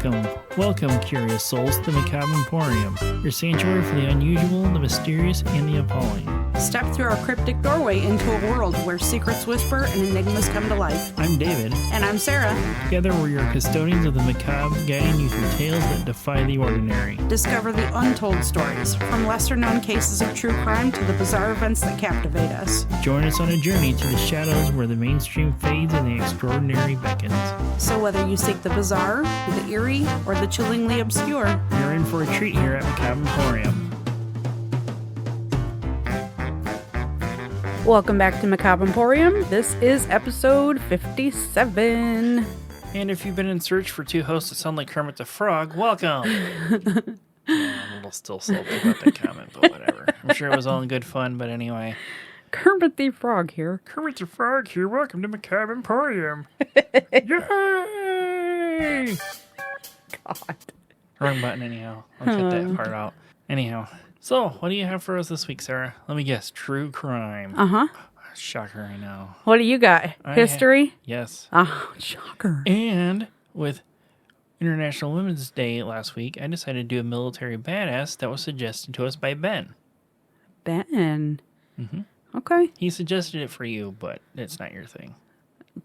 Welcome, curious souls, to the Macabre Emporium, your sanctuary for the unusual, the mysterious, and the appalling. Step through our cryptic doorway into a world where secrets whisper and enigmas come to life. I'm David. And I'm Sarah. Together, we're your custodians of the macabre, guiding you through tales that defy the ordinary. Discover the untold stories, from lesser-known cases of true crime to the bizarre events that captivate us. Join us on a journey to the shadows where the mainstream fades and the extraordinary beckons. So whether you seek the bizarre, the eerie, or the chillingly obscure, you're in for a treat here at Macabre Emporium. Welcome back to Macabre Emporium. This is episode 57. And if you've been in search for two hosts that sound like Kermit the Frog, welcome! Yeah, I'm a little still salty about that comment, but whatever. I'm sure it was all in good fun, but anyway. Kermit the Frog here. Kermit the Frog here. Welcome to Macabre Emporium. Yay! God. Wrong button anyhow. I'll cut that part out. Anyhow. So, what do you have for us this week, Sarah? Let me guess. True crime. Uh-huh. Shocker, I know. What do you got? History? Yes. Oh, shocker. And with International Women's Day last week, I decided to do a military badass that was suggested to us by Ben. Ben? Mm-hmm. Okay. He suggested it for you, but it's not your thing.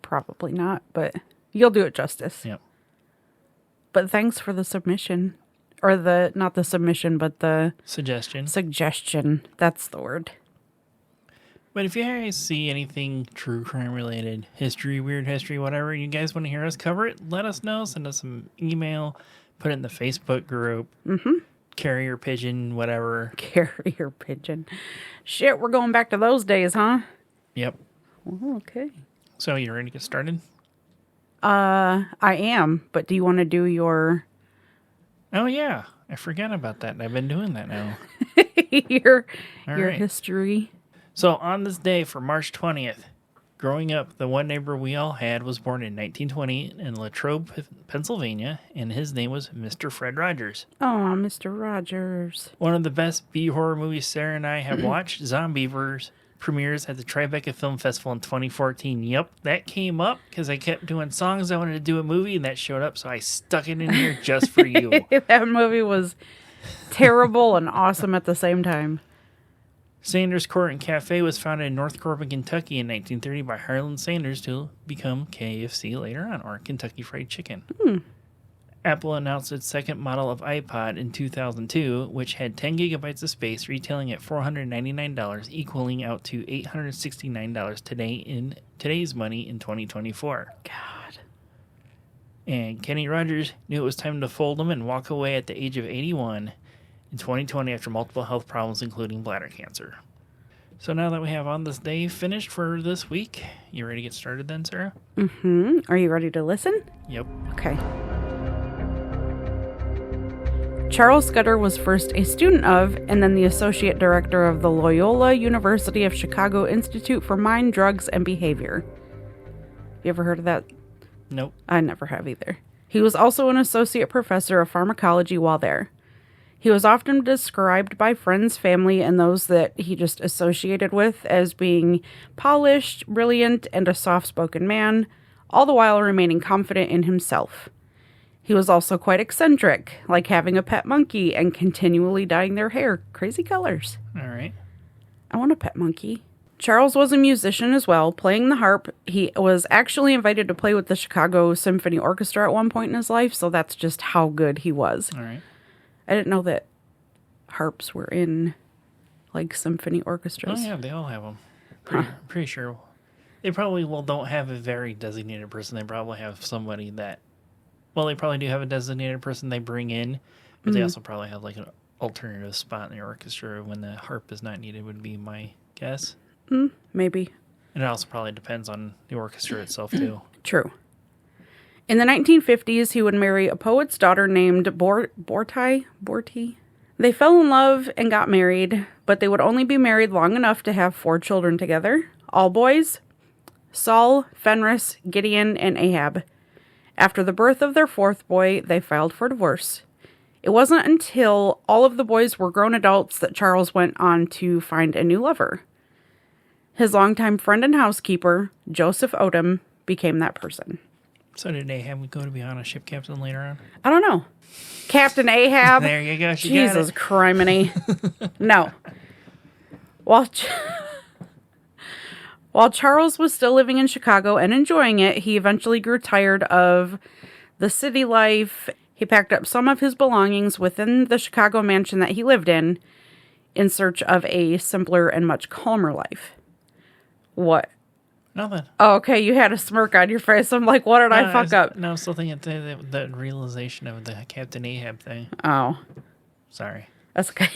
Probably not, but you'll do it justice. Yep. But thanks for the submission. Or not the submission, but the... Suggestion. That's the word. But if you guys see anything true crime related, history, weird history, whatever, and you guys want to hear us cover it, let us know. Send us some email. Put it in the Facebook group. Mm-hmm. Carrier pigeon, whatever. Carrier pigeon. Shit, we're going back to those days, huh? Yep. Oh, okay. So, you ready to get started? I am, but do you want to do your... Oh, yeah. I forgot about that. I've been doing that now. your right. history. So, on this day for March 20th, growing up, the one neighbor we all had was born in 1920 in Latrobe, Pennsylvania, and his name was Mr. Fred Rogers. Oh, Mr. Rogers. One of the best B-horror movies Sarah and I have watched, Zombievers, premieres at the Tribeca Film Festival in 2014. Yep, that came up because I kept doing songs I wanted to do a movie, and that showed up, so I stuck it in here just for you. That movie was terrible and awesome at the same time. Sanders Court and Cafe was founded in North Corbin, Kentucky in 1930 by Harlan Sanders to become KFC later on, or Kentucky Fried Chicken. Apple announced its second model of iPod in 2002, which had 10 gigabytes of space, retailing at $499, equaling out to $869 today in today's money in 2024. God. And Kenny Rogers knew it was time to fold them and walk away at the age of 81 in 2020 after multiple health problems, including bladder cancer. So now that we have On This Day finished for this week, you ready to get started then, Sarah? Mm-hmm. Are you ready to listen? Yep. Okay. Charles Scudder was first a student of, and then the associate director of the Loyola University of Chicago Institute for Mind, Drugs, and Behavior. You ever heard of that? Nope. I never have either. He was also an associate professor of pharmacology while there. He was often described by friends, family, and those that he just associated with as being polished, brilliant, and a soft-spoken man, all the while remaining confident in himself. He was also quite eccentric, like having a pet monkey and continually dyeing their hair crazy colors. All right. I want a pet monkey. Charles was a musician as well, playing the harp. He was actually invited to play with the Chicago Symphony Orchestra at one point in his life, so that's just how good he was. All right. I didn't know that harps were in, like, symphony orchestras. Oh, yeah, they all have them. Pretty sure. They probably don't have a very designated person. They probably have somebody that... Well, they probably do have a designated person they bring in, but they also probably have, like, an alternative spot in the orchestra when the harp is not needed, would be my guess. Maybe. And it also probably depends on the orchestra itself, too. True. In the 1950s, he would marry a poet's daughter named Borti. They fell in love and got married, but they would only be married long enough to have 4 children together, all boys: Saul, Fenris, Gideon, and Ahab. After the birth of their 4th boy, they filed for divorce. It wasn't until all of the boys were grown adults that Charles went on to find a new lover. His longtime friend and housekeeper, Joseph Odom, became that person. So did Ahab go to be on a ship captain later on? I don't know. Captain Ahab. There you go. She Jesus got it. criminy. No. While Charles was still living in Chicago and enjoying it, he eventually grew tired of the city life. He packed up some of his belongings within the Chicago mansion that he lived in search of a simpler and much calmer life. What? Nothing. Oh, okay, you had a smirk on your face. I'm like, what did I fuck up? No, I'm still thinking the realization of the Captain Ahab thing. Oh. Sorry. That's okay.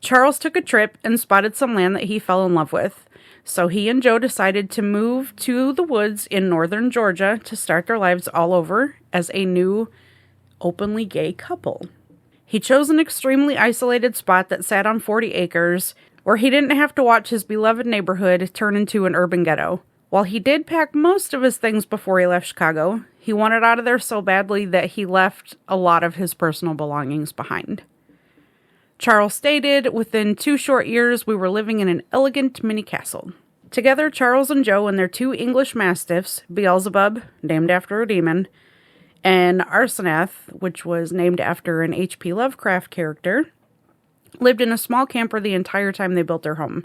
Charles took a trip and spotted some land that he fell in love with. So he and Joe decided to move to the woods in northern Georgia to start their lives all over as a new, openly gay couple. He chose an extremely isolated spot that sat on 40 acres, where he didn't have to watch his beloved neighborhood turn into an urban ghetto. While he did pack most of his things before he left Chicago, he wanted out of there so badly that he left a lot of his personal belongings behind. Charles stated, "Within 2 short years, we were living in an elegant mini castle." Together, Charles and Joe and their 2 English mastiffs, Beelzebub, named after a demon, and Arseniath, which was named after an H.P. Lovecraft character, lived in a small camper the entire time they built their home.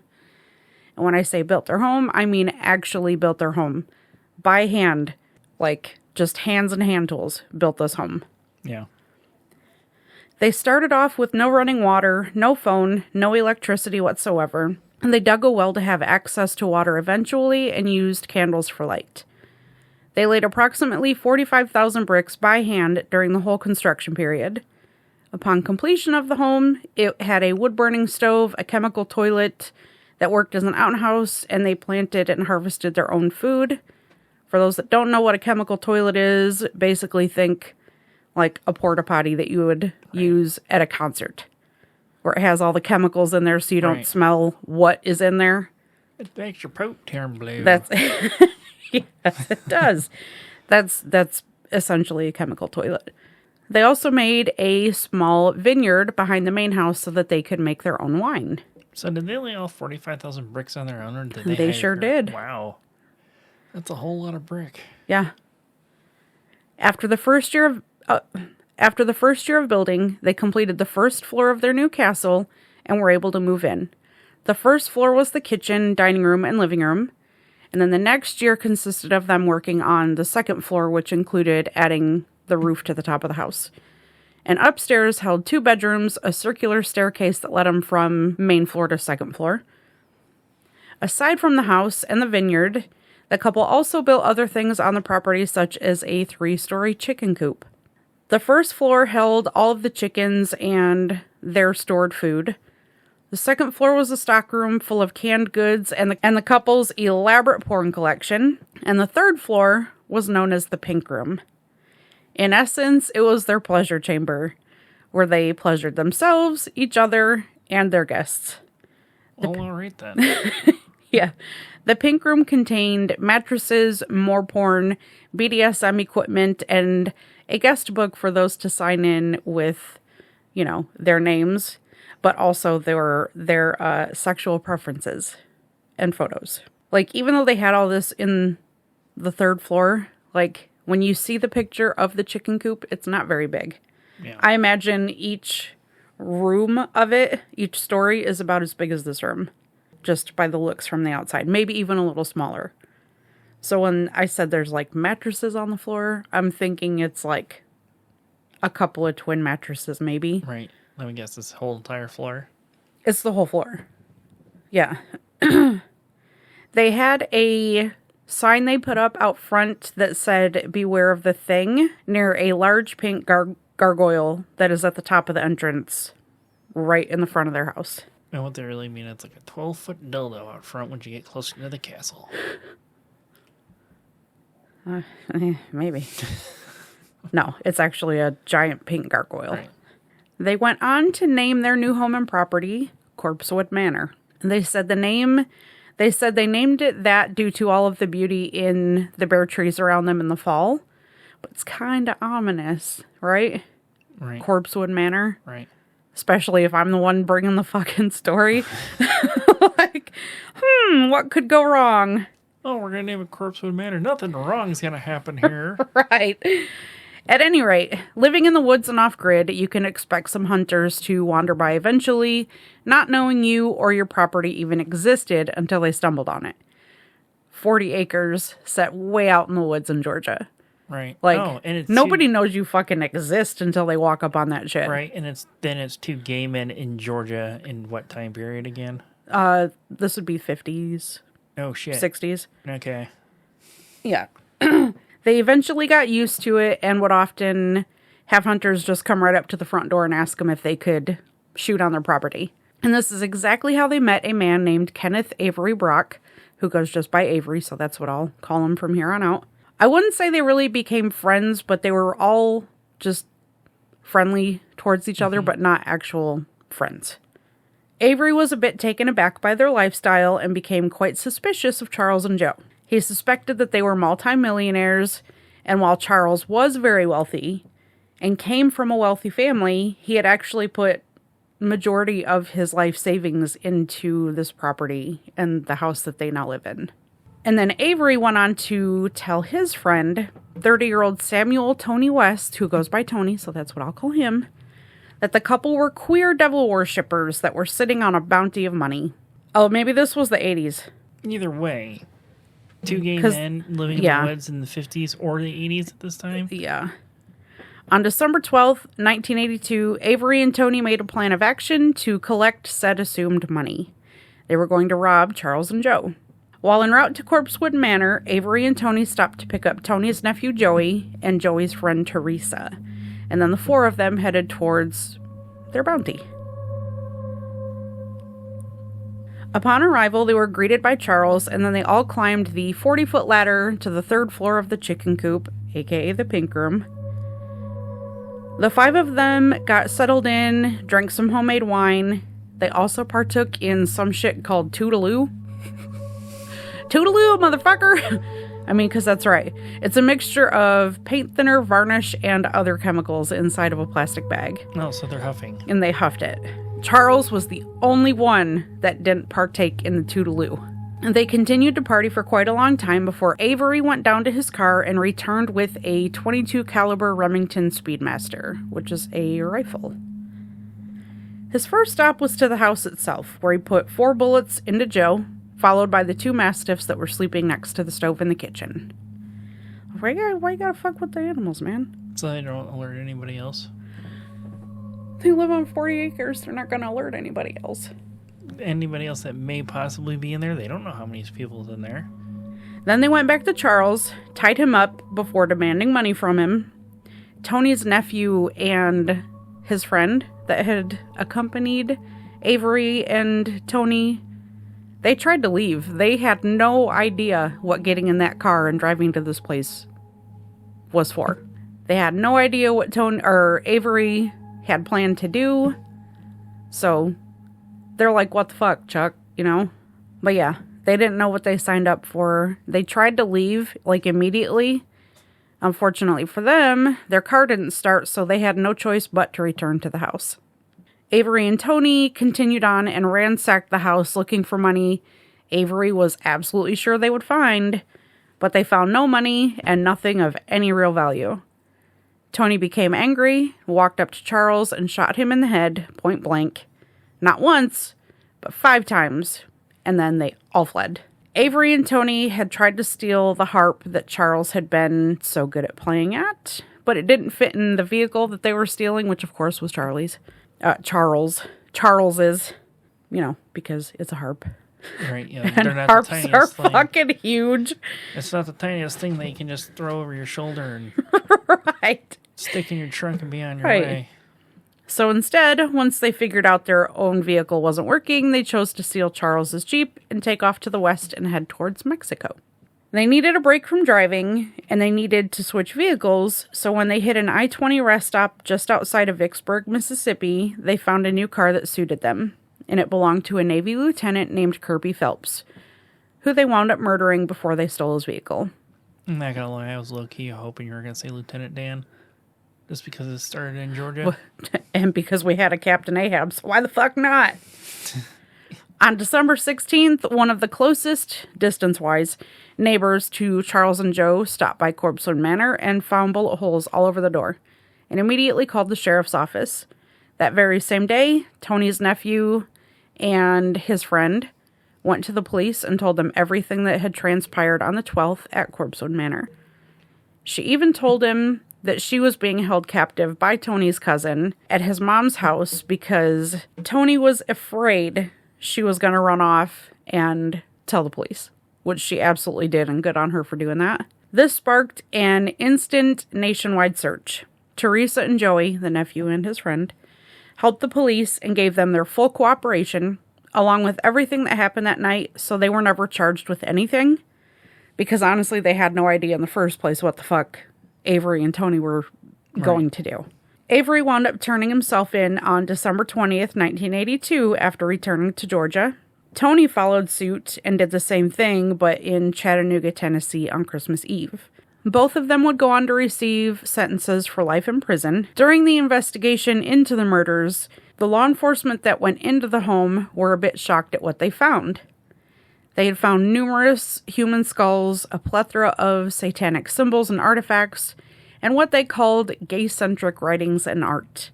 And when I say built their home, I mean actually built their home. By hand. Like, just hands and hand tools built this home. Yeah. They started off with no running water, no phone, no electricity whatsoever, and they dug a well to have access to water eventually and used candles for light. They laid approximately 45,000 bricks by hand during the whole construction period. Upon completion of the home, it had a wood-burning stove, a chemical toilet that worked as an outhouse, and they planted and harvested their own food. For those that don't know what a chemical toilet is, basically think like a porta potty that you would use at a concert, where it has all the chemicals in there so you don't smell what is in there. It makes your poop turn blue. That's yes, it does. That's essentially a chemical toilet. They also made a small vineyard behind the main house so that they could make their own wine. So did they lay all 45,000 bricks on their own, or did they? They sure did. Wow, that's a whole lot of brick. Yeah. After the first year of building, they completed the first floor of their new castle and were able to move in. The first floor was the kitchen, dining room, and living room. And then the next year consisted of them working on the second floor, which included adding the roof to the top of the house. And upstairs held 2 bedrooms, a circular staircase that led them from main floor to second floor. Aside from the house and the vineyard, the couple also built other things on the property, such as a 3-story chicken coop. The first floor held all of the chickens and their stored food. The second floor was a stockroom full of canned goods and the couple's elaborate porn collection. And the third floor was known as the Pink Room. In essence, it was their pleasure chamber, where they pleasured themselves, each other, and their guests. Well, all right then. Yeah. The Pink Room contained mattresses, more porn, BDSM equipment, and a guest book for those to sign in with, their names, but also their sexual preferences and photos. Like, even though they had all this in the third floor, like, when you see the picture of the chicken coop, it's not very big. Yeah. I imagine each room of it, each story, is about as big as this room, just by the looks from the outside. Maybe even a little smaller. So when I said there's, like, mattresses on the floor, I'm thinking it's, like, a couple of twin mattresses, maybe. Right. Let me guess, this whole entire floor? It's the whole floor. Yeah. They had a sign they put up out front that said, "Beware of the Thing," near a large pink gargoyle that is at the top of the entrance, right in the front of their house. And what they really mean, it's like a 12-foot dildo out front when you get closer to the castle. Maybe. No, it's actually a giant pink gargoyle. Right. They went on to name their new home and property Corpsewood Manor. And they said they named it that due to all of the beauty in the bare trees around them in the fall. But it's kind of ominous, right? Right. Corpsewood Manor. Right. Especially if I'm the one bringing the fucking story. Like, what could go wrong? Oh, we're going to name it Corpsewood Manor. Nothing wrong's going to happen here. Right. At any rate, living in the woods and off-grid, you can expect some hunters to wander by eventually, not knowing you or your property even existed until they stumbled on it. 40 acres set way out in the woods in Georgia. Right. Like, nobody knows you fucking exist until they walk up on that shit. Right, and it's two gay men in Georgia in what time period again? This would be 50s. Oh, shit. 60s. Okay. Yeah. They eventually got used to it and would often have hunters just come right up to the front door and ask them if they could shoot on their property. And this is exactly how they met a man named Kenneth Avery Brock, who goes just by Avery, so that's what I'll call him from here on out. I wouldn't say they really became friends, but they were all just friendly towards each other, but not actual friends. Avery was a bit taken aback by their lifestyle and became quite suspicious of Charles and Joe. He suspected that they were multimillionaires, and while Charles was very wealthy and came from a wealthy family, he had actually put majority of his life savings into this property and the house that they now live in. And then Avery went on to tell his friend, 30-year-old Samuel Tony West, who goes by Tony, so that's what I'll call him, that the couple were queer devil worshippers that were sitting on a bounty of money. Oh, maybe this was the 80s. Either way. Two gay men living in the woods in the 50s or the 80s at this time? Yeah. On December 12th, 1982, Avery and Tony made a plan of action to collect said assumed money. They were going to rob Charles and Joe. While en route to Corpsewood Manor, Avery and Tony stopped to pick up Tony's nephew Joey and Joey's friend Teresa. And then the four of them headed towards their bounty. Upon arrival, they were greeted by Charles, and then they all climbed the 40-foot ladder to the third floor of the chicken coop, aka the pink room. The five of them got settled in, drank some homemade wine. They also partook in some shit called Toodaloo. Toodaloo, motherfucker! I mean, because that's right. It's a mixture of paint thinner, varnish, and other chemicals inside of a plastic bag. Oh, so they're huffing. And they huffed it. Charles was the only one that didn't partake in the Toodaloo. And they continued to party for quite a long time before Avery went down to his car and returned with a .22 caliber Remington Speedmaster, which is a rifle. His first stop was to the house itself, where he put 4 bullets into Joe, followed by the 2 mastiffs that were sleeping next to the stove in the kitchen. Why you gotta fuck with the animals, man? So they don't alert anybody else? They live on 40 acres. They're not gonna alert anybody else. Anybody else that may possibly be in there? They don't know how many people's in there. Then they went back to Charles, tied him up before demanding money from him. Tony's nephew and his friend that had accompanied Avery and Tony, they tried to leave. They had no idea what getting in that car and driving to this place was for. They had no idea what Avery had planned to do. So they're like, what the fuck, Chuck, you know? But yeah, they didn't know what they signed up for. They tried to leave, like, immediately. Unfortunately for them, their car didn't start, so they had no choice but to return to the house. Avery and Tony continued on and ransacked the house looking for money Avery was absolutely sure they would find, but they found no money and nothing of any real value. Tony became angry, walked up to Charles, and shot him in the head, point blank. Not once, but 5 times, and then they all fled. Avery and Tony had tried to steal the harp that Charles had been so good at playing at, but it didn't fit in the vehicle that they were stealing, which of course was Charles's, you know, because it's a harp. Right, yeah. And they're not harps the are tiniest thing. fucking huge. It's not the tiniest thing that you can just throw over your shoulder and Right. stick in your trunk and be on your Right. way. So instead, once they figured out their own vehicle wasn't working, they chose to steal Charles's Jeep and take off to the west and head towards Mexico. They needed a break from driving, and they needed to switch vehicles, so when they hit an I-20 rest stop just outside of Vicksburg, Mississippi, they found a new car that suited them, and it belonged to a Navy lieutenant named Kirby Phelps, who they wound up murdering before they stole his vehicle. I'm not gonna lie, I was low-key hoping you were gonna say Lieutenant Dan. Just because it started in Georgia. And because we had a Captain Ahab, so why the fuck not? On December 16th, one of the closest, distance-wise, neighbors to Charles and Joe stopped by Corpsewood Manor and found bullet holes all over the door, and immediately called the sheriff's office. That very same day, Tony's nephew and his friend went to the police and told them everything that had transpired on the 12th at Corpsewood Manor. She even told him that she was being held captive by Tony's cousin at his mom's house because Tony was afraid she was going to run off and tell the police, which she absolutely did, and good on her for doing that. This sparked an instant nationwide search. Teresa and Joey, the nephew and his friend, helped the police and gave them their full cooperation, along with everything that happened that night, so they were never charged with anything, because honestly, they had no idea in the first place what the fuck Avery and Tony were going to do. Avery wound up turning himself in on December 20th, 1982, after returning to Georgia. Tony followed suit and did the same thing, but in Chattanooga, Tennessee on Christmas Eve. Both of them would go on to receive sentences for life in prison. During the investigation into the murders, the law enforcement that went into the home were a bit shocked at what they found. They had found numerous human skulls, a plethora of satanic symbols and artifacts, and what they called gay-centric writings and art.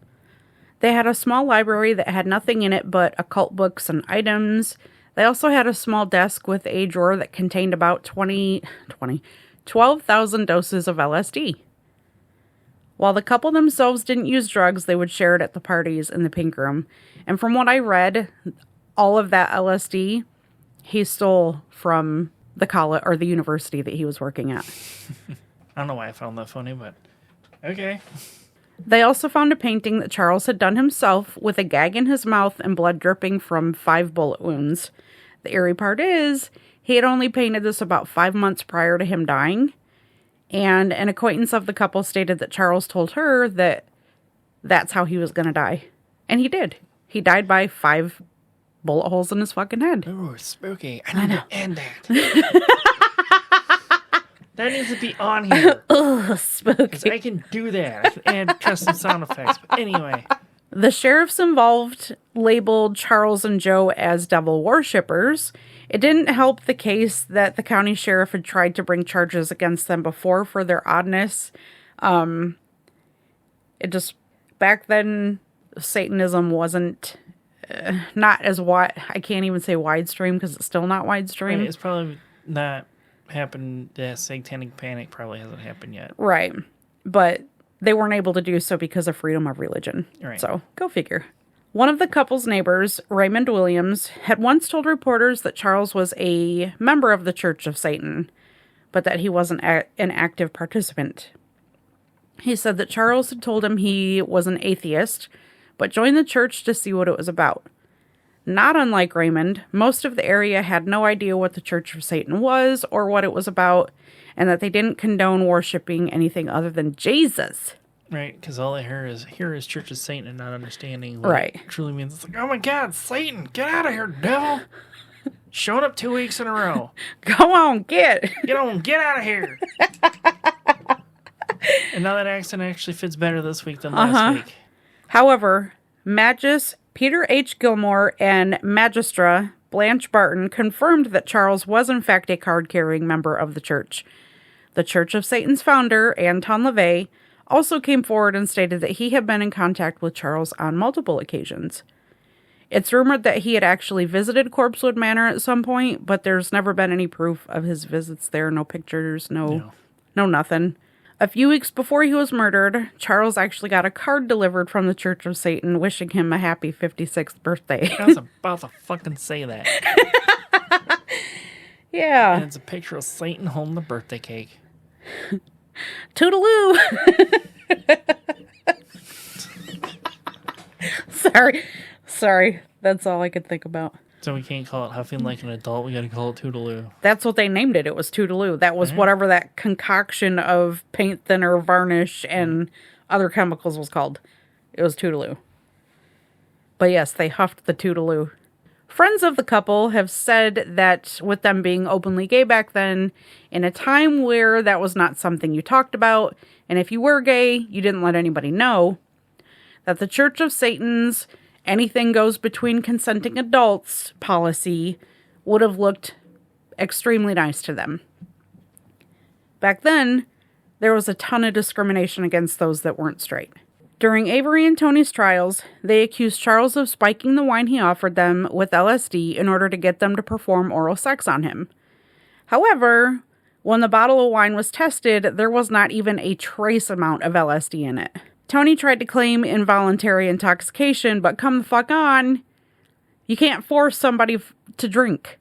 They had a small library that had nothing in it but occult books and items. They also had a small desk with a drawer that contained about 12,000 doses of LSD. While the couple themselves didn't use drugs, they would share it at the parties in the pink room. And from what I read, all of that LSD he stole from the college or the university that he was working at. I don't know why I found that funny, but okay. They also found a painting that Charles had done himself with a gag in his mouth and blood dripping from 5 bullet wounds. The eerie part is, he had only painted this about 5 months prior to him dying, and an acquaintance of the couple stated that Charles told her that that's how he was going to die. And he did. He died by 5 bullet holes in his fucking head. Ooh, spooky. I need to end that. That needs to be on here. Ugh, spooky. I can do that. I can add custom sound effects. But anyway. The sheriffs involved labeled Charles and Joe as devil worshippers. It didn't help the case that the county sheriff had tried to bring charges against them before for their oddness. It just, back then, Satanism wasn't, not as wide, I can't even say widestream because it's still not widestream. Right, it's probably not happened, the satanic panic probably hasn't happened yet. Right, but they weren't able to do so because of freedom of religion. Right. So, go figure. One of the couple's neighbors, Raymond Williams, had once told reporters that Charles was a member of the Church of Satan, but that he wasn't an active participant. He said that Charles had told him he was an atheist, but joined the church to see what it was about. Not unlike Raymond, most of the area had no idea what the Church of Satan was or what it was about, and that they didn't condone worshiping anything other than Jesus. Right, because all I hear is Church of Satan and not understanding what right. it truly means. It's like, oh my God, Satan, get out of here, devil. Showing up 2 weeks in a row. Go on, get out of here. And now that accent actually fits better this week than last week. However, Magus Peter H. Gilmore and Magistra Blanche Barton confirmed that Charles was in fact a card-carrying member of the church. The Church of Satan's founder, Anton LaVey, also came forward and stated that he had been in contact with Charles on multiple occasions. It's rumored that he had actually visited Corpsewood Manor at some point, but there's never been any proof of his visits there. No pictures, no nothing. A few weeks before he was murdered, Charles actually got a card delivered from the Church of Satan wishing him a happy 56th birthday. I was about to fucking say that. Yeah. And it's a picture of Satan holding the birthday cake. Toodaloo! Sorry. That's all I could think about. So we can't call it huffing like an adult. We got to call it Toodaloo. That's what they named it. It was Toodaloo. That was whatever that concoction of paint thinner, varnish, and other chemicals was called. It was Toodaloo. But yes, they huffed the Toodaloo. Friends of the couple have said that with them being openly gay back then, in a time where that was not something you talked about, and if you were gay, you didn't let anybody know, that the Church of Satan's anything goes between consenting adults policy would have looked extremely nice to them. Back then, there was a ton of discrimination against those that weren't straight. During Avery and Tony's trials, they accused Charles of spiking the wine he offered them with LSD in order to get them to perform oral sex on him. However, when the bottle of wine was tested, there was not even a trace amount of LSD in it. Tony tried to claim involuntary intoxication, but come the fuck on, you can't force somebody to drink.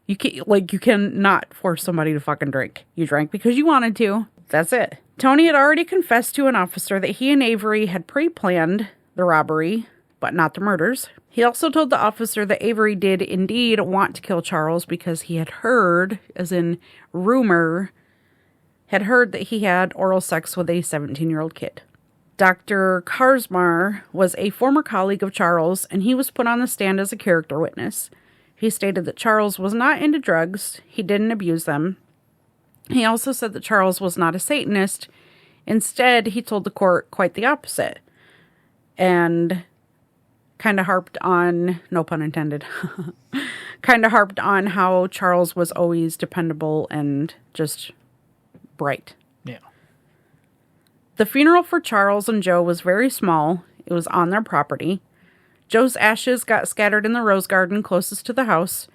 You cannot force somebody to fucking drink. You drank because you wanted to. That's it. Tony had already confessed to an officer that he and Avery had pre-planned the robbery, but not the murders. He also told the officer that Avery did indeed want to kill Charles because he had heard, as in rumor, had heard that he had oral sex with a 17-year-old kid. Dr. Karsmar was a former colleague of Charles, and he was put on the stand as a character witness. He stated that Charles was not into drugs, he didn't abuse them. He also said that Charles was not a Satanist. Instead, he told the court quite the opposite. And kind of harped on, no pun intended, kind of harped on how Charles was always dependable and just bright. Yeah. The funeral for Charles and Joe was very small. It was on their property. Joe's ashes got scattered in the rose garden closest to the house,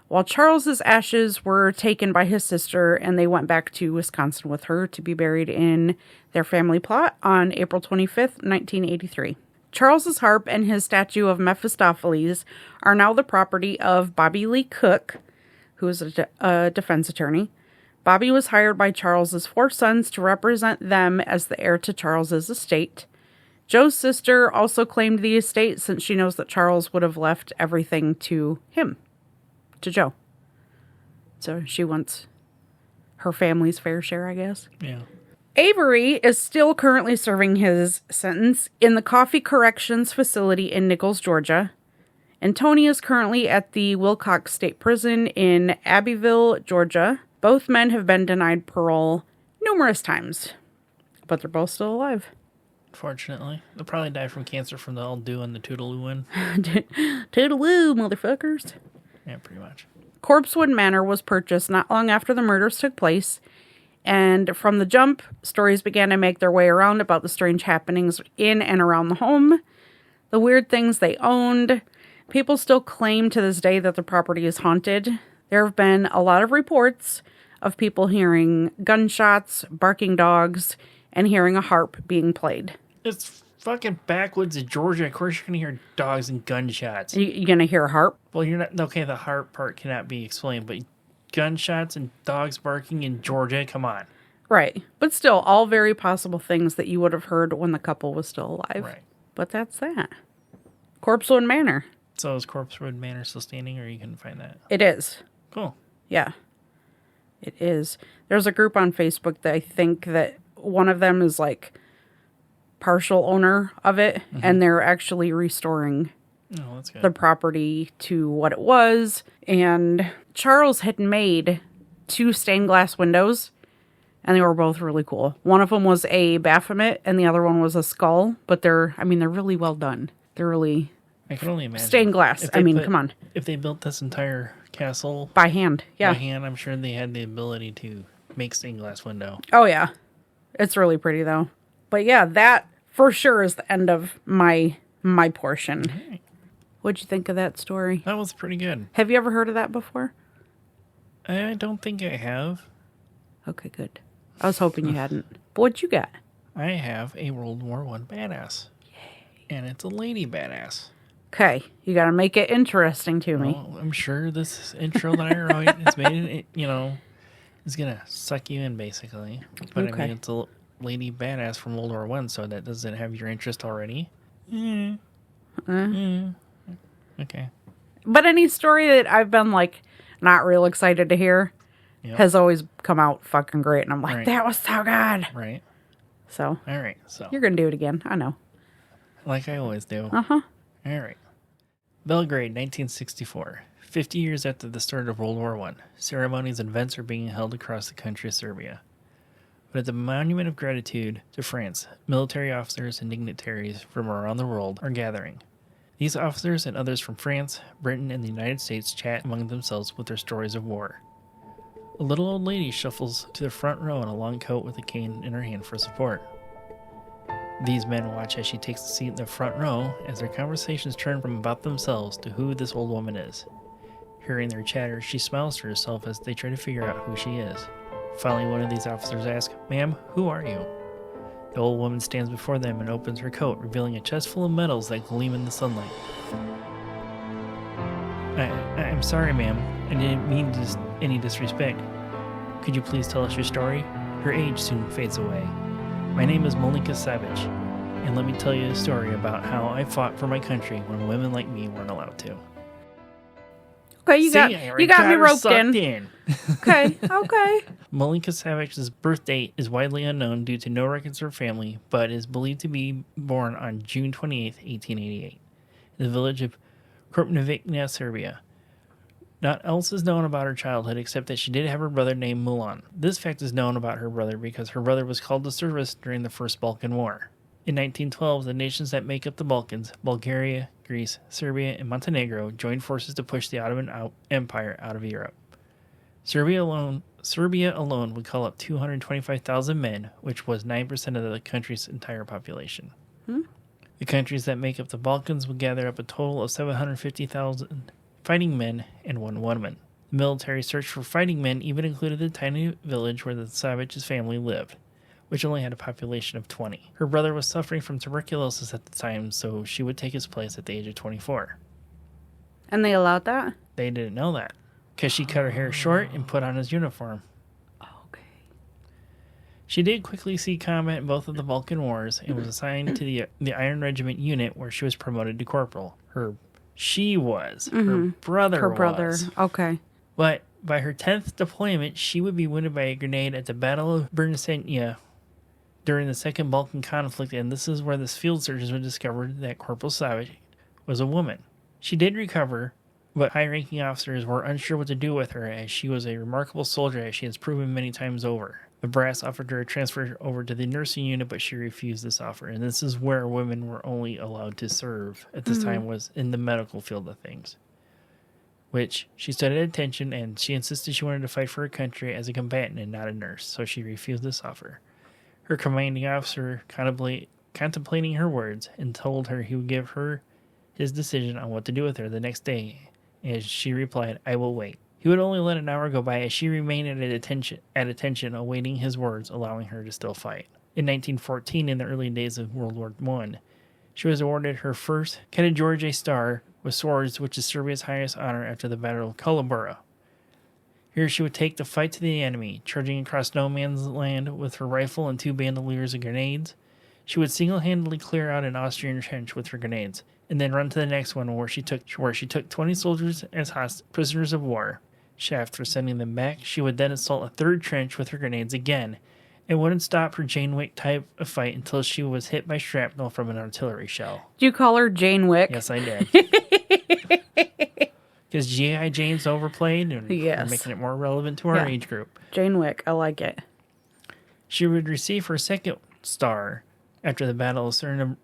while Charles's ashes were taken by his sister and they went back to Wisconsin with her to be buried in their family plot on April 25th, 1983. Charles's harp and his statue of Mephistopheles are now the property of Bobby Lee Cook, who is a defense attorney. Bobby was hired by Charles's 4 sons to represent them as the heir to Charles's estate. Joe's sister also claimed the estate since she knows that Charles would have left everything to him, to Joe. So she wants her family's fair share, I guess. Yeah. Avery is still currently serving his sentence in the Coffee Corrections Facility in Nichols, Georgia. And Tony is currently at the Wilcox State Prison in Abbeville, Georgia. Both men have been denied parole numerous times, but they're both still alive. Fortunately. They'll probably die from cancer from the old do and the Toodaloo one. Toodaloo, motherfuckers. Yeah, pretty much. Corpsewood Manor was purchased not long after the murders took place, and from the jump, stories began to make their way around about the strange happenings in and around the home, the weird things they owned. People still claim to this day that the property is haunted. There have been a lot of reports of people hearing gunshots, barking dogs, and hearing a harp being played. It's fucking backwoods of Georgia. Of course you're going to hear dogs and gunshots. You going to hear a harp? Well, you're not... Okay, the harp part cannot be explained, but gunshots and dogs barking in Georgia? Come on. Right. But still, all very possible things that you would have heard when the couple was still alive. Right. But that's that. Corpsewood Manor. So is Corpsewood Manor still standing, or you can find that? It is. Cool. Yeah. It is. There's a group on Facebook that I think that one of them is like partial owner of it, and they're actually restoring that's good. the property to what it was. And Charles had made 2 stained glass windows, and they were both really cool. One of them was a Baphomet, and the other one was a skull, but they're really well done. They're really... I can only imagine. Stained glass. Come on. If they built this entire castle... By hand, yeah. By hand, I'm sure they had the ability to make stained glass window. Oh, yeah. It's really pretty, though. But yeah, that for sure is the end of my portion. Okay. What'd you think of that story? That was pretty good. Have you ever heard of that before? I don't think I have. Okay, good. I was hoping you hadn't. But what you got? I have a World War I badass. Yay. And it's a lady badass. Okay, you got to make it interesting to me. Well, I'm sure this intro that I wrote is made, is going to suck you in, basically. But okay. I mean, it's a lady badass from World War I, so that doesn't have your interest already. Okay. But any story that I've been, not real excited to hear has always come out fucking great. And I'm like, that was so good. Right. So. All right. So. You're going to do it again. I know. Like I always do. Uh-huh. All right. Belgrade, 1964. 50 years after the start of World War I, ceremonies and events are being held across the country of Serbia. But at the monument of gratitude to France, military officers and dignitaries from around the world are gathering. These officers and others from France, Britain, and the United States chat among themselves with their stories of war. A little old lady shuffles to the front row in a long coat with a cane in her hand for support. These men watch as she takes a seat in the front row as their conversations turn from about themselves to who this old woman is. Hearing their chatter, she smiles to herself as they try to figure out who she is. Finally, one of these officers asks, "Ma'am, who are you?" The old woman stands before them and opens her coat, revealing a chest full of medals that gleam in the sunlight. I'm sorry, ma'am. I didn't mean any disrespect. Could you please tell us your story? Her age soon fades away. My name is Milunka Savić, and let me tell you a story about how I fought for my country when women like me weren't allowed to. Okay, you got me roped in. Okay. Milunka Savic's birth date is widely unknown due to no records of her family, but is believed to be born on June 28, 1888, in the village of Corpsewood, Serbia. Not else is known about her childhood except that she did have a brother named Milan. This fact is known about her brother because her brother was called to service during the First Balkan War. In 1912, the nations that make up the Balkans, Bulgaria, Greece, Serbia, and Montenegro, joined forces to push the Ottoman Empire out of Europe. Serbia alone would call up 225,000 men, which was 9% of the country's entire population. The countries that make up the Balkans would gather up a total of 750,000 fighting men and one woman. The military search for fighting men even included the tiny village where the Savić's family lived, which only had a population of 20. Her brother was suffering from tuberculosis at the time, so she would take his place at the age of 24. And they allowed that? They didn't know that, because she cut her hair short and put on his uniform. Okay. She did quickly see combat in both of the Balkan Wars and was assigned to the Iron Regiment unit, where she was promoted to corporal. Her brother was. Okay. But by her 10th deployment, she would be wounded by a grenade at the Battle of Brnčnica during the Second Balkan Conflict, and this is where the field surgeons would discover that Corporal Savić was a woman. She did recover, but high-ranking officers were unsure what to do with her, as she was a remarkable soldier, as she has proven many times over. The brass offered her a transfer over to the nursing unit, but she refused this offer. And this is where women were only allowed to serve at this time, was in the medical field of things. Which she stood at attention, and she insisted she wanted to fight for her country as a combatant and not a nurse, so she refused this offer. Her commanding officer, contemplating her words, and told her he would give her his decision on what to do with her the next day, as she replied, "I will wait." He would only let an hour go by as she remained at attention, awaiting his words, allowing her to still fight. In 1914, in the early days of World War I, she was awarded her first Karađorđe Star with swords, which is Serbia's highest honor after the Battle of Kolubara. Here she would take the fight to the enemy, charging across no man's land with her rifle and 2 bandoliers of grenades. She would single-handedly clear out an Austrian trench with her grenades, and then run to the next one where she took 20 soldiers as prisoners of war. After sending them back, she would then assault a 3rd trench with her grenades again, and wouldn't stop her Jane Wick type of fight until she was hit by shrapnel from an artillery shell. Do you call her Jane Wick? Yes, I did. Because G.I. Jane's overplayed, and we're making it more relevant to our age group. Jane Wick, I like it. She would receive her 2nd star after the Battle of Srnabed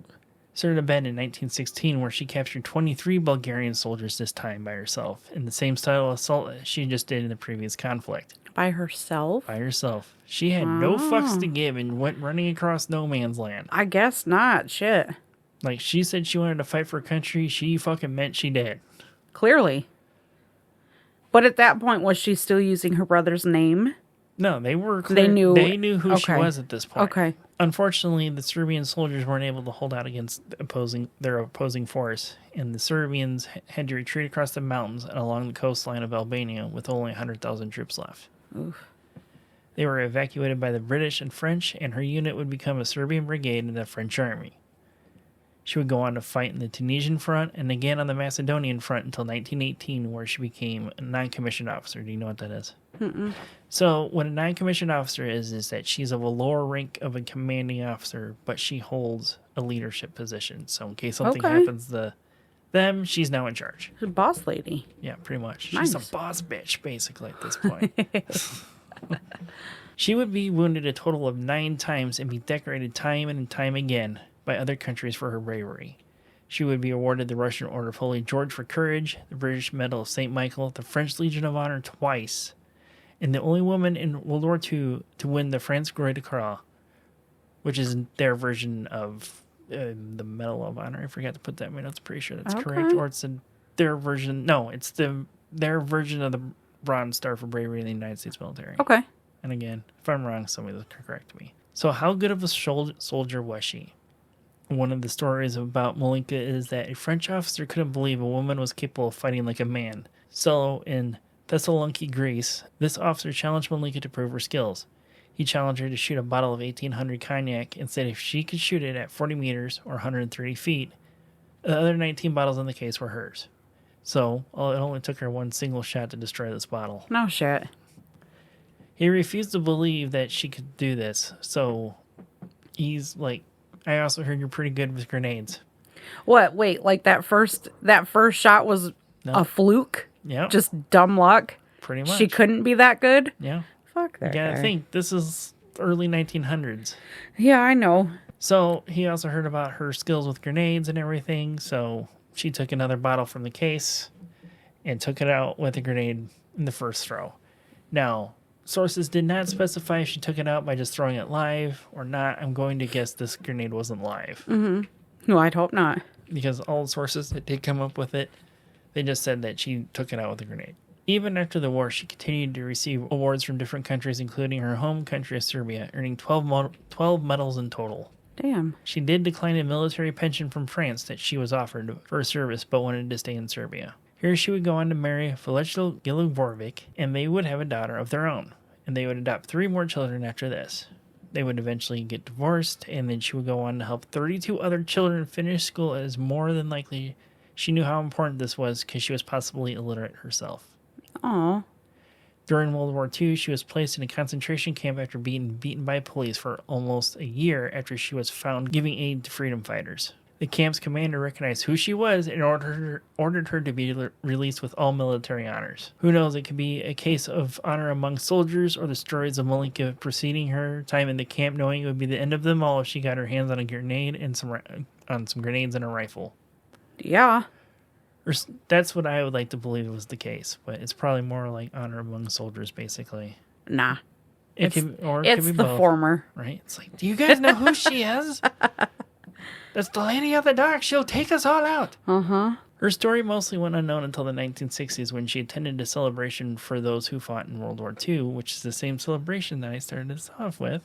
in 1916, where she captured 23 Bulgarian soldiers, this time by herself, in the same style of assault she just did in the previous conflict. By herself? By herself. She had no fucks to give and went running across no man's land. I guess not. Shit. Like, she said she wanted to fight for her country. She fucking meant she did. Clearly. But at that point, was she still using her brother's name? No, they were clear. They knew who she was at this point. Okay. Unfortunately, the Serbian soldiers weren't able to hold out against their opposing force, and the Serbians had to retreat across the mountains and along the coastline of Albania with only 100,000 troops left. Oof. They were evacuated by the British and French, and her unit would become a Serbian brigade in the French army. She would go on to fight in the Tunisian front and again on the Macedonian front until 1918, where she became a non-commissioned officer. Do you know what that is? Mm-mm. So what a non-commissioned officer is that she's of a lower rank of a commanding officer, but she holds a leadership position. So in case something happens to them, she's now in charge. She's a boss lady. Yeah, pretty much. Nice. She's a boss bitch, basically, at this point. She would be wounded a total of 9 times and be decorated time and time again by other countries for her bravery. She would be awarded the Russian Order of Holy George for courage, the British Medal of St. Michael, the French Legion of Honor twice, and the only woman in World War II to win the France Croix de Croix, which is their version of the Medal of Honor. I forgot to put that in my notes. Pretty sure that's correct. Or it's their version. No, it's their version of the Bronze Star for Bravery in the United States military. Okay. And again, if I'm wrong, somebody will correct me. So how good of a soldier was she? One of the stories about Milunka is that a French officer couldn't believe a woman was capable of fighting like a man. So in Thessaloniki, Greece, this officer challenged Milunka to prove her skills. He challenged her to shoot a bottle of 1800 cognac and said if she could shoot it at 40 meters or 130 feet, the other 19 bottles in the case were hers. So it only took her one single shot to destroy this bottle. No shit. He refused to believe that she could do this. So he's like, I also heard you're pretty good with grenades. What? Wait, like that first shot was a fluke? Yeah. Just dumb luck? Pretty much. She couldn't be that good? Yeah. Fuck that guy. I think this is early 1900s. Yeah, I know. So he also heard about her skills with grenades and everything. So she took another bottle from the case and took it out with a grenade in the first throw. Now, sources did not specify if she took it out by just throwing it live or not. I'm going to guess this grenade wasn't live. Mm-hmm. No, I'd hope not. Because all the sources that did come up with it, they just said that she took it out with a grenade. Even after the war, she continued to receive awards from different countries, including her home country of Serbia, earning 12 medals in total. Damn. She did decline a military pension from France that she was offered for her service, but wanted to stay in Serbia. Here she would go on to marry Felicita Giluborovic, and they would have a daughter of their own. And they would adopt 3 more children after this. They would eventually get divorced, and then she would go on to help 32 other children finish school, as more than likely she knew how important this was because she was possibly illiterate herself. Aww. During World War II, she was placed in a concentration camp after being beaten by police for almost a year after she was found giving aid to freedom fighters. The camp's commander recognized who she was and ordered her to be released with all military honors. Who knows, it could be a case of honor among soldiers or the stories of Milunka preceding her time in the camp, knowing it would be the end of them all if she got her hands on a grenade and some grenades and a rifle. Yeah. That's what I would like to believe was the case, but it's probably more like honor among soldiers, basically. Nah. It could be the both, former. right? It's like, do you guys know who she is? That's the Lady of the Dark. She'll take us all out. Uh-huh. Her story mostly went unknown until the 1960s when she attended a celebration for those who fought in World War II, which is the same celebration that I started this off with,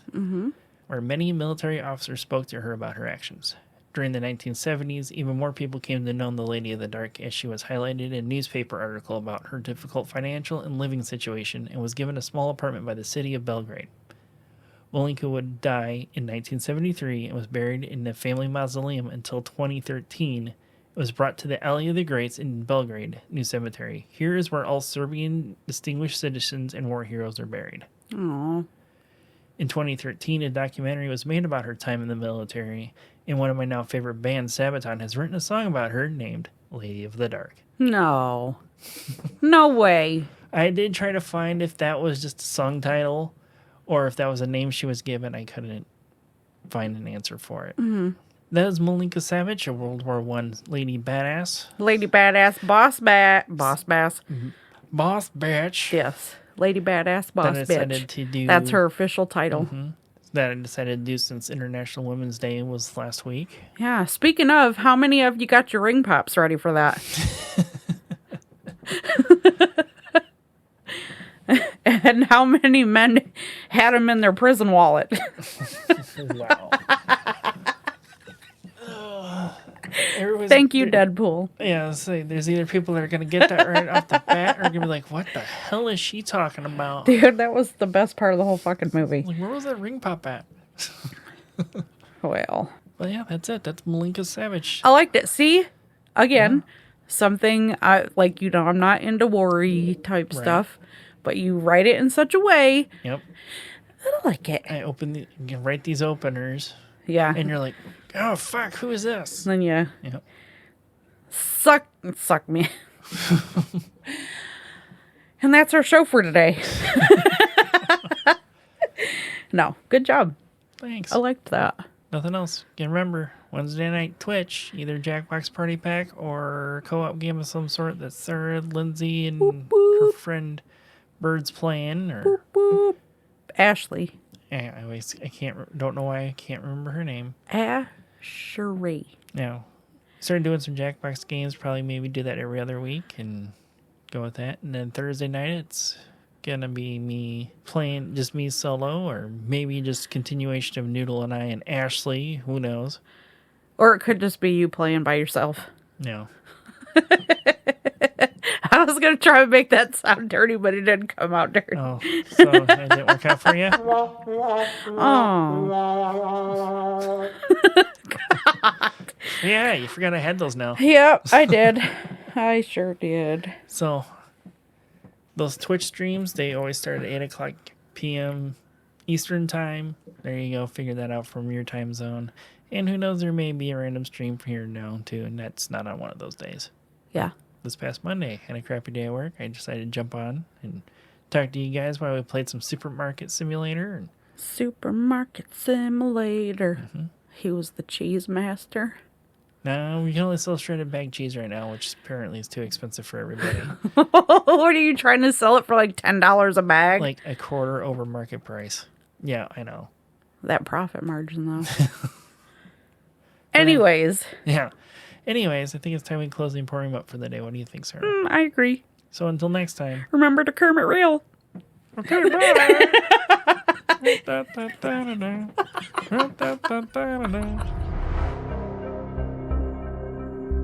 where many military officers spoke to her about her actions. During the 1970s, even more people came to know the Lady of the Dark as she was highlighted in a newspaper article about her difficult financial and living situation and was given a small apartment by the city of Belgrade. Milunka would die in 1973 and was buried in the family mausoleum until 2013. It was brought to the Alley of the Greats in Belgrade New Cemetery. Here is where all Serbian distinguished citizens and war heroes are buried. Aww. In 2013, a documentary was made about her time in the military, and one of my now favorite bands, Savić, has written a song about her named Lady of the Dark. No. No way. I did try to find if that was just a song title or if that was a name she was given. I couldn't find an answer for it. Mm-hmm. That is Milunka Savić, a World War I lady badass. Lady badass boss bass. Mm-hmm. Boss bitch. Yes. Lady badass boss bitch. That's her official title. Mm-hmm. That I decided to do since International Women's Day was last week. Yeah. Speaking of, how many of you got your ring pops ready for that? And how many men had them in their prison wallet? Wow. Thank you, Deadpool. Yeah, there's either people that are going to get that right off the bat or going to be like, what the hell is she talking about? Dude, that was the best part of the whole fucking movie. Like, where was that ring pop at? Well. But yeah, that's it. That's Milunka Savić. I liked it. See? Again, something, I'm not into worry type stuff, but you write it in such a way. Yep. I like it. You write these openers. Yeah. And you're like, oh, fuck, who is this? And then yep. Suck me. And that's our show for today. No, good job. Thanks. I liked that. Nothing else. And remember, Wednesday night Twitch, either Jackbox Party Pack or co-op game of some sort that Sarah, Lindsay, and boop, boop. her friend Bird's playing. Or Boop, boop. Ashley. Don't know why I can't remember her name. Ashery. Now, started doing some Jackbox games. Probably maybe do that every other week and go with that. And then Thursday night, it's gonna be me playing, just me solo, or maybe just continuation of Noodle and I and Ashley. Who knows? Or it could just be you playing by yourself. No. I was going to try and make that sound dirty, but it didn't come out dirty. Oh, so it didn't work out for you? Oh. God. Yeah, you forgot I had those now. Yep, I did. I sure did. So, those Twitch streams, they always start at 8 o'clock p.m. Eastern time. There you go. Figure that out from your time zone. And who knows, there may be a random stream from here now, too, and that's not on one of those days. Yeah. This past Monday, had a crappy day at work. I decided to jump on and talk to you guys while we played some Supermarket Simulator. Supermarket Simulator. Mm-hmm. He was the cheese master. No, we can only sell shredded bag cheese right now, which apparently is too expensive for everybody. What are you trying to sell it for, like $10 a bag? Like a quarter over market price. Yeah, I know. That profit margin, though. Anyways. Yeah. Anyways, I think it's time we close the Emporium up for the day. What do you think, Sarah? I agree. So until next time. Remember to Kermit real. Okay, bye.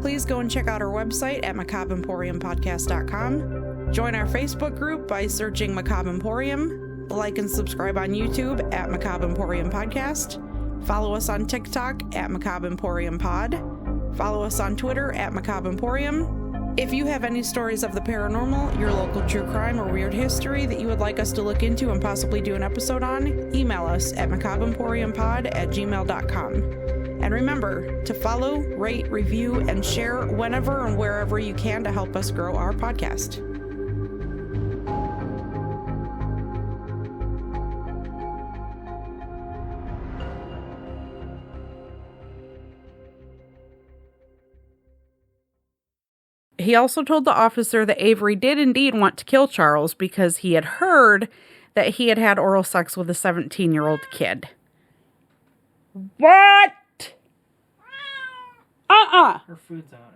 Please go and check out our website at macabreemporiumpodcast.com. Join our Facebook group by searching Macabre Emporium. Like and subscribe on YouTube at Macabre Emporium Podcast. Follow us on TikTok at Macabre Emporium Pod. Follow us on Twitter at Macabre Emporium. If you have any stories of the paranormal, your local true crime, or weird history that you would like us to look into and possibly do an episode on, email us at macabreemporiumpod@gmail.com. And remember to follow, rate, review, and share whenever and wherever you can to help us grow our podcast. He also told the officer that Avery did indeed want to kill Charles because he had heard that he had had oral sex with a 17-year-old kid. What? Her food's out.